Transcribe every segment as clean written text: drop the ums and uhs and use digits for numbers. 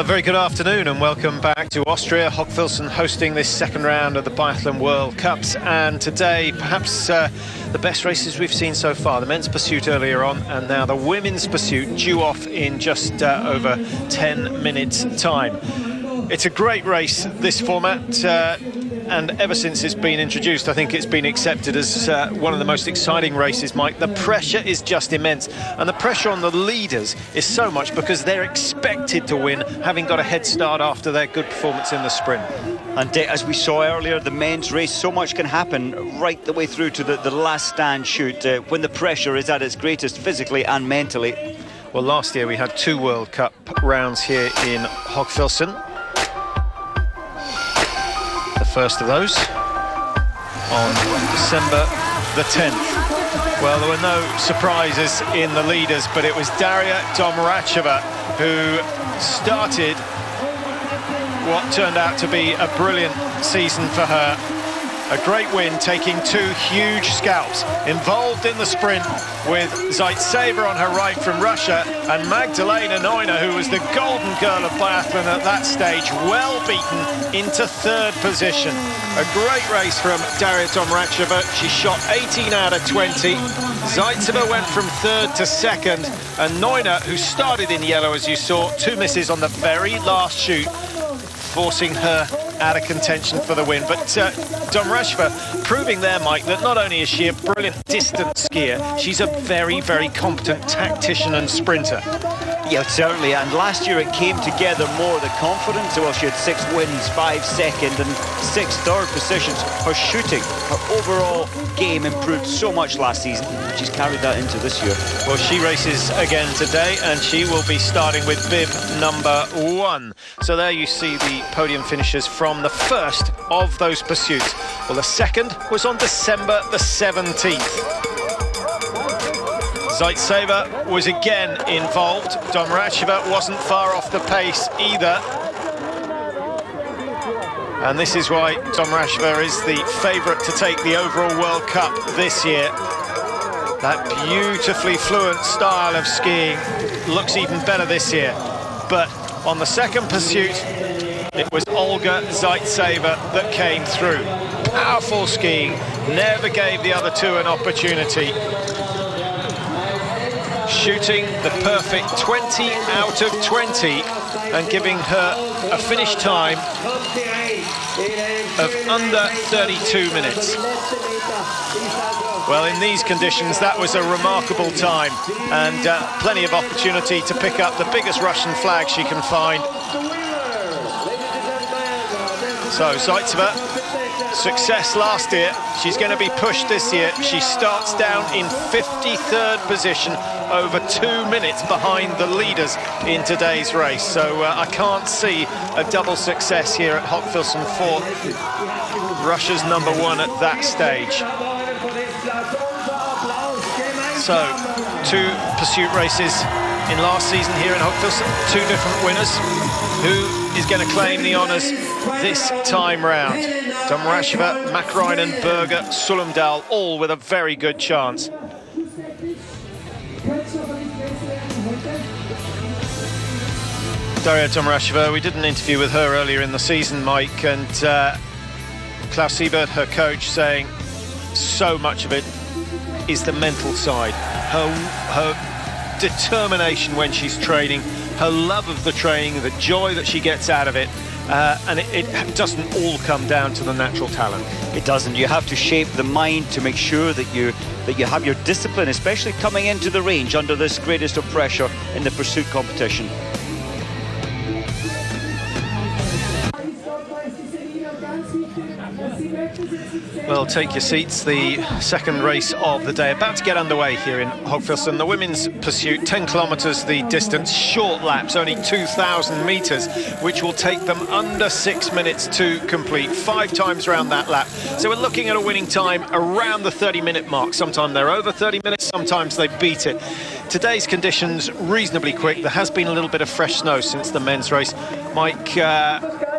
Very good afternoon and welcome back to Austria. Hochfilzen hosting this second round of the Biathlon World Cups, and today perhaps the best races we've seen so far. The men's pursuit earlier on, and now the women's pursuit due off in just over 10 minutes time. It's a great race, this format, and ever since it's been introduced, I think it's been accepted as one of the most exciting races, Mike. The pressure is just immense, and the pressure on the leaders is so much because they're expected to win, having got a head start after their good performance in the sprint. And as we saw earlier, the men's race, so much can happen right the way through to the last stand shoot when the pressure is at its greatest physically and mentally. Well, last year we had 2 World Cup rounds here in Hochfilzen. The first of those on December the 10th. Well, there were no surprises in the leaders, but it was Daria Domracheva who started what turned out to be a brilliant season for her. A great win, taking 2 huge scalps. Involved in the sprint with Zaitseva on her right from Russia and Magdalena Neuner, who was the golden girl of biathlon at that stage, well beaten into 3rd position. A great race from Daria Domracheva. She shot 18 out of 20. Zaitseva went from 3rd to 2nd, and Neuner, who started in yellow as you saw, 2 misses on the very last shoot, forcing her out of contention for the win. But Domracheva proving there, Mike, that not only is she a brilliant distance skier, she's a very, very competent tactician and sprinter. Yeah, certainly, and last year it came together more, the confidence. Well, she had 6 wins, 5 second and 6 third positions. Her shooting, her overall game improved so much last season. She's carried that into this year. Well, she races again today, and she will be starting with bib number 1. So there you see the podium finishers from the first of those pursuits. Well, the second was on December the 17th. Zaitseva was again involved. Domracheva wasn't far off the pace either. And this is why Domracheva is the favourite to take the overall World Cup this year. That beautifully fluent style of skiing looks even better this year. But on the second pursuit, it was Olga Zaitseva that came through. Powerful skiing, never gave the other 2 an opportunity. Shooting the perfect 20 out of 20 and giving her a finish time of under 32 minutes. Well, in these conditions, that was a remarkable time, and plenty of opportunity to pick up the biggest Russian flag she can find. So Zaitseva, success last year. She's going to be pushed this year. She starts down in 53rd position, over 2 minutes behind the leaders in today's race. So I can't see a double success here at Hochfilzen for Russia's number 1 at that stage. So 2 pursuit races in last season here in Hochfilzen, 2 different winners. Who is going to claim the honours this time round? Domracheva, Mäkräinen, Berger, Sullemdahl, all with a very good chance. Daria Domracheva, we did an interview with her earlier in the season, Mike, and Klaus Siebert, her coach, saying so much of it is the mental side. Her determination when she's training, her love of the training, the joy that she gets out of it, and it doesn't all come down to the natural talent. It doesn't. You have to shape the mind to make sure that you have your discipline, especially coming into the range under this greatest of pressure in the pursuit competition. Well, take your seats. The second race of the day about to get underway here in Hochfilzen. The women's pursuit, 10 kilometres the distance, short laps, only 2,000 metres, which will take them under 6 minutes to complete, 5 times around that lap. So we're looking at a winning time around the 30-minute mark. Sometimes they're over 30 minutes, sometimes they beat it. Today's conditions reasonably quick. There has been a little bit of fresh snow since the men's race. Mike,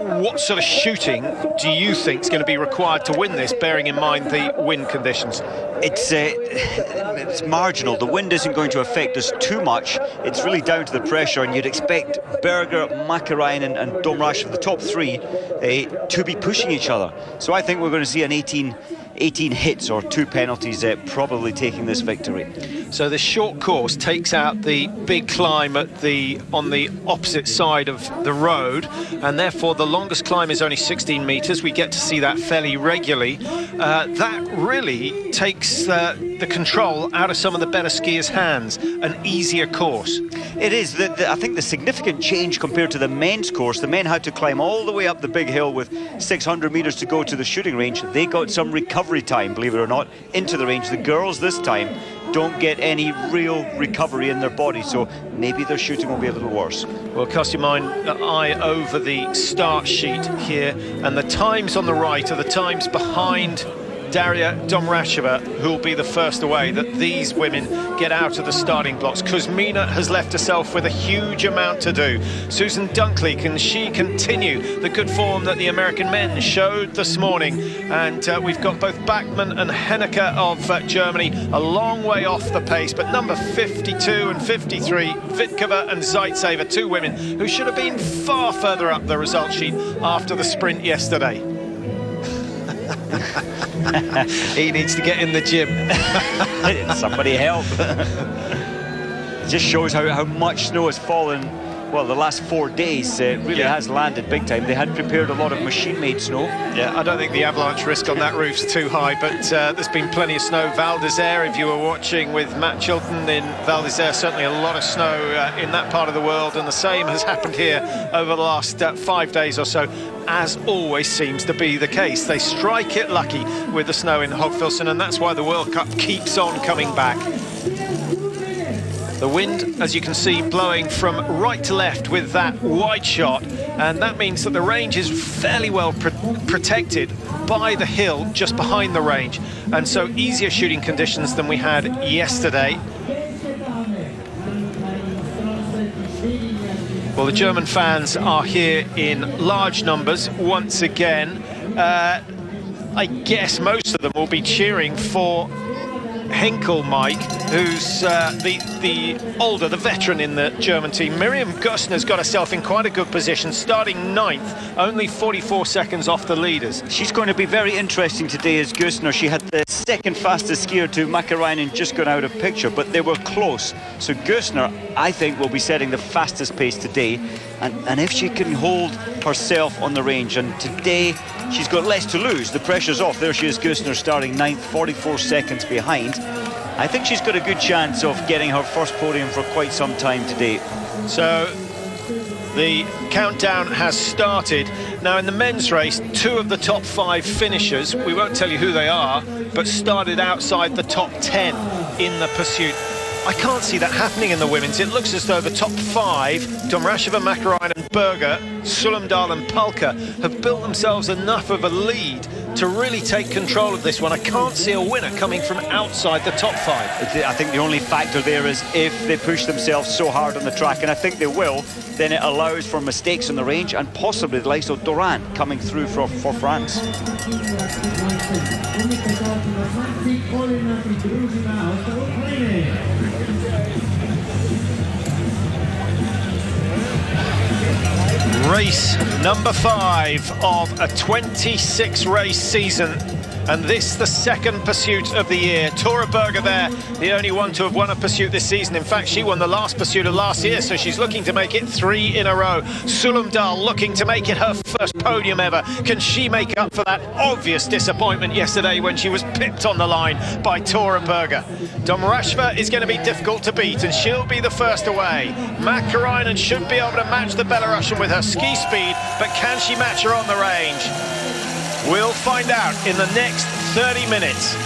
what sort of shooting do you think is going to be required to win this, bearing in mind the wind conditions? It's marginal. The wind isn't going to affect us too much. It's really down to the pressure, and you'd expect Berger, Mäkirainen and Domracheva, the top three, to be pushing each other. So I think we're going to see an 18 hits or 2 penalties probably taking this victory. So the short course takes out the big climb on the opposite side of the road, and therefore the longest climb is only 16 metres. We get to see that fairly regularly. That really takes the control out of some of the better skiers' hands. An easier course. It is. I think the significant change compared to the men's course, the men had to climb all the way up the big hill with 600 metres to go to the shooting range. They got some recovery time, believe it or not, into the range. The girls this time don't get any real recovery in their body, so maybe their shooting will be a little worse. Well, cast your eye over the start sheet here, and the times on the right are the times behind Daria Domracheva, who will be the first away, that these women get out of the starting blocks. Kuzmina has left herself with a huge amount to do. Susan Dunkley, can she continue the good form that the American men showed this morning? And we've got both Bachmann and Henneke of Germany a long way off the pace, but number 52 and 53, Vitkova and Zaitseva, 2 women who should have been far further up the result sheet after the sprint yesterday. He needs to get in the gym. Somebody help. It just shows how much snow has fallen. Well, the last 4 days really has landed big time. They had prepared a lot of machine-made snow. Yeah, I don't think the avalanche risk on that roof's too high, but there's been plenty of snow. Val d'Isère, if you were watching with Matt Chilton in Val d'Isère, certainly a lot of snow in that part of the world, and the same has happened here over the last 5 days or so, as always seems to be the case. They strike it lucky with the snow in Hochfilzen, and that's why the World Cup keeps on coming back. The wind, as you can see, blowing from right to left with that wide shot, and that means that the range is fairly well protected by the hill just behind the range, and so easier shooting conditions than we had yesterday. Well, the German fans are here in large numbers once again. I guess most of them will be cheering for Henkel, Mike, who's the veteran in the German team. Miriam Gössner's got herself in quite a good position, starting 9th, only 44 seconds off the leaders. She's going to be very interesting today as Gössner. She had the second fastest skier to Mäkirainen just gone out of picture, but they were close. So Gössner, I think, will be setting the fastest pace today. And if she can hold herself on the range, and today she's got less to lose, the pressure's off. There she is, Gössner, starting 9th, 44 seconds behind. I think she's got a good chance of getting her first podium for quite some time today. So the countdown has started. Now in the men's race, 2 of the top 5 finishers, we won't tell you who they are, but started outside the top 10 in the pursuit. I can't see that happening in the women's. It looks as though the top 5, Domracheva, Mäkirainen, Berger, Sullemdahl and Palka, have built themselves enough of a lead to really take control of this one. I can't see a winner coming from outside the top 5. I think the only factor there is if they push themselves so hard on the track, and I think they will, then it allows for mistakes on the range, and possibly the likes of Doran coming through for France. Race number 5 of a 26-race season, and this the second pursuit of the year. Tora Berger there, the only one to have won a pursuit this season. In fact, she won the last pursuit of last year, so she's looking to make it 3 in a row. Sullemdahl looking to make it her first podium ever. Can she make up for that obvious disappointment yesterday when she was pipped on the line by Tora Berger? Domracheva is going to be difficult to beat, and she'll be the first away. Mäkirainen should be able to match the Belarusian with her ski speed, but can she match her on the range? We'll find out in the next 30 minutes.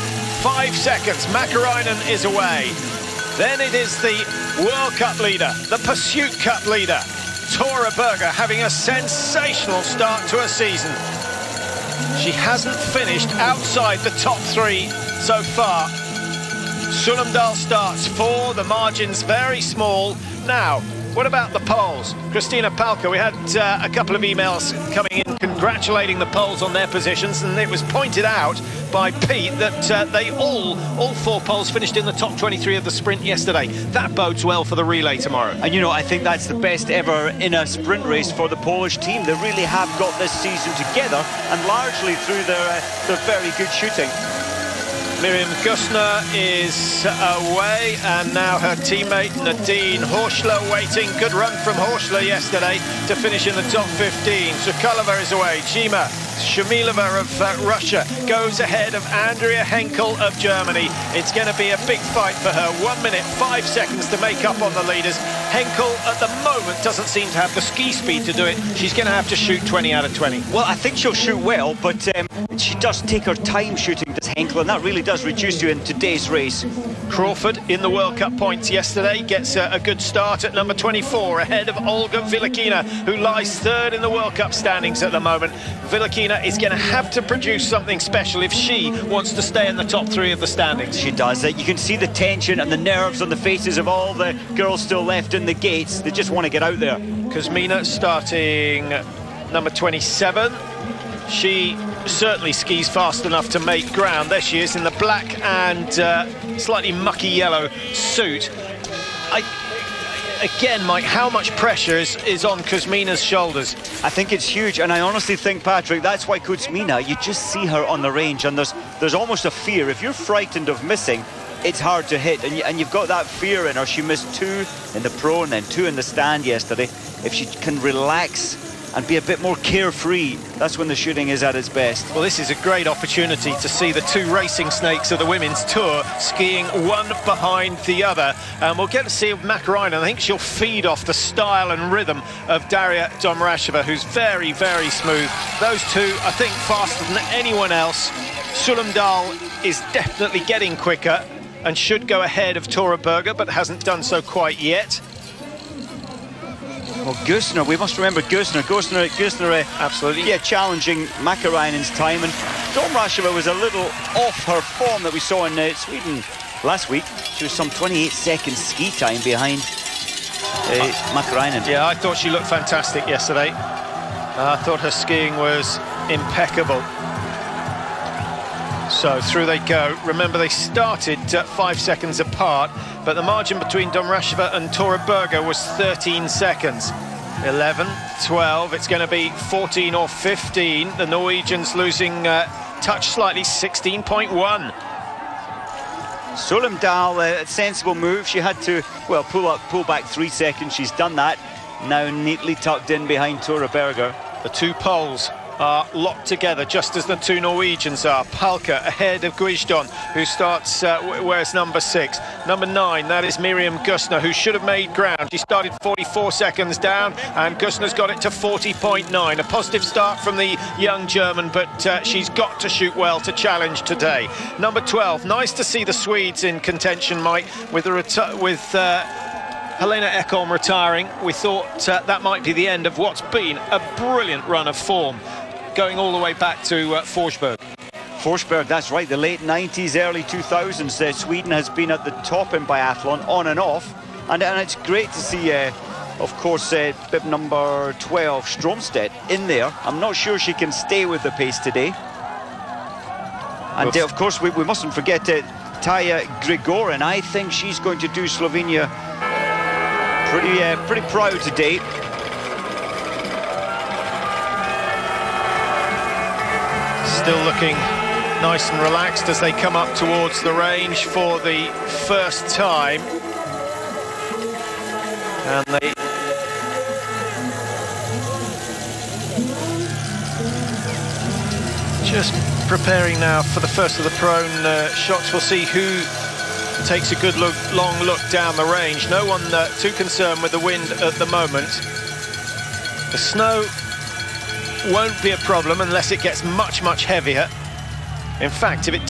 5 seconds, Mäkirainen is away. Then it is the World Cup leader, the Pursuit Cup leader, Tora Berger, having a sensational start to her season. She hasn't finished outside the top 3 so far. Sullemdahl starts 4, the margin's very small. Now, What about the Poles? Christina Palka, we had a couple of emails coming in congratulating the Poles on their positions, and it was pointed out by Pete that they all 4 Poles finished in the top 23 of the sprint yesterday. That bodes well for the relay tomorrow. And you know, I think that's the best ever in a sprint race for the Polish team. They really have got this season together, and largely through their very good shooting. Miriam Gusner is away, and now her teammate Nadine Horschler waiting. Good run from Horschler yesterday to finish in the top 15. Sokolova is away. Jima Shumilova of Russia goes ahead of Andrea Henkel of Germany. It's going to be a big fight for her. 1 minute, 5 seconds to make up on the leaders. Henkel at the moment doesn't seem to have the ski speed to do it. She's going to have to shoot 20 out of 20. Well, I think she'll shoot well, but she does take her time shooting, does Henkel, and that really does reduce you in today's race. Crawford in the World Cup points yesterday gets a good start at number 24 ahead of Olga Vilakina, who lies third in the World Cup standings at the moment. Vilakina is going to have to produce something special if she wants to stay in the top 3 of the standings. She does. You can see the tension and the nerves on the faces of all the girls still left in the gates. They just want to get out there. Kuzmina starting number 27. She certainly skis fast enough to make ground. There she is in the black and slightly mucky yellow suit. Again, Mike, how much pressure is on Kuzmina's shoulders? I think it's huge, and I honestly think, Patrick, that's why Kuzmina, you just see her on the range, and there's almost a fear. If you're frightened of missing, it's hard to hit, and you've got that fear in her. She missed 2 in the pro and then 2 in the stand yesterday. If she can relax and be a bit more carefree, that's when the shooting is at its best. Well, this is a great opportunity to see the 2 racing snakes of the women's tour skiing one behind the other. And we'll get to see Makarainen. I think she'll feed off the style and rhythm of Daria Domracheva, who's very, very smooth. Those 2, I think, faster than anyone else. Sulumdal is definitely getting quicker and should go ahead of Tora Berger, but hasn't done so quite yet. Well, Gusner, we must remember Gusner, absolutely, yeah, challenging Makarainen's time, and Domracheva was a little off her form that we saw in Sweden last week. She was some 28 seconds ski time behind Makarainen. Yeah, I thought she looked fantastic yesterday. I thought her skiing was impeccable. So through they go. Remember, they started 5 seconds apart, but the margin between Domracheva and Tora Berger was 13 seconds. 11, 12, it's going to be 14 or 15. The Norwegians losing touch slightly, 16.1. Sulumdal, a sensible move. She had to, well, pull back 3 seconds. She's done that. Now neatly tucked in behind Tora Berger. The 2 Poles are locked together, just as the 2 Norwegians are. Palka ahead of Guijdon, who starts, wears number 6. Number 9, that is Miriam Gusner, who should have made ground. She started 44 seconds down, and Gusner's got it to 40.9. A positive start from the young German, but she's got to shoot well to challenge today. Number 12, nice to see the Swedes in contention, Mike, with Helena Ekholm retiring. We thought that might be the end of what's been a brilliant run of form, going all the way back to Forsberg. Forsberg, that's right, the late 90s, early 2000s. Sweden has been at the top in biathlon, on and off. And it's great to see, of course, bib number 12, Stromstedt, in there. I'm not sure she can stay with the pace today. And, of course, we mustn't forget Taya Grigorin. I think she's going to do Slovenia pretty proud today. Still looking nice and relaxed as they come up towards the range for the first time. And they just preparing now for the first of the prone shots. We'll see who takes a good long look down the range. No one too concerned with the wind at the moment. The snow won't be a problem unless it gets much, much heavier. In fact, if it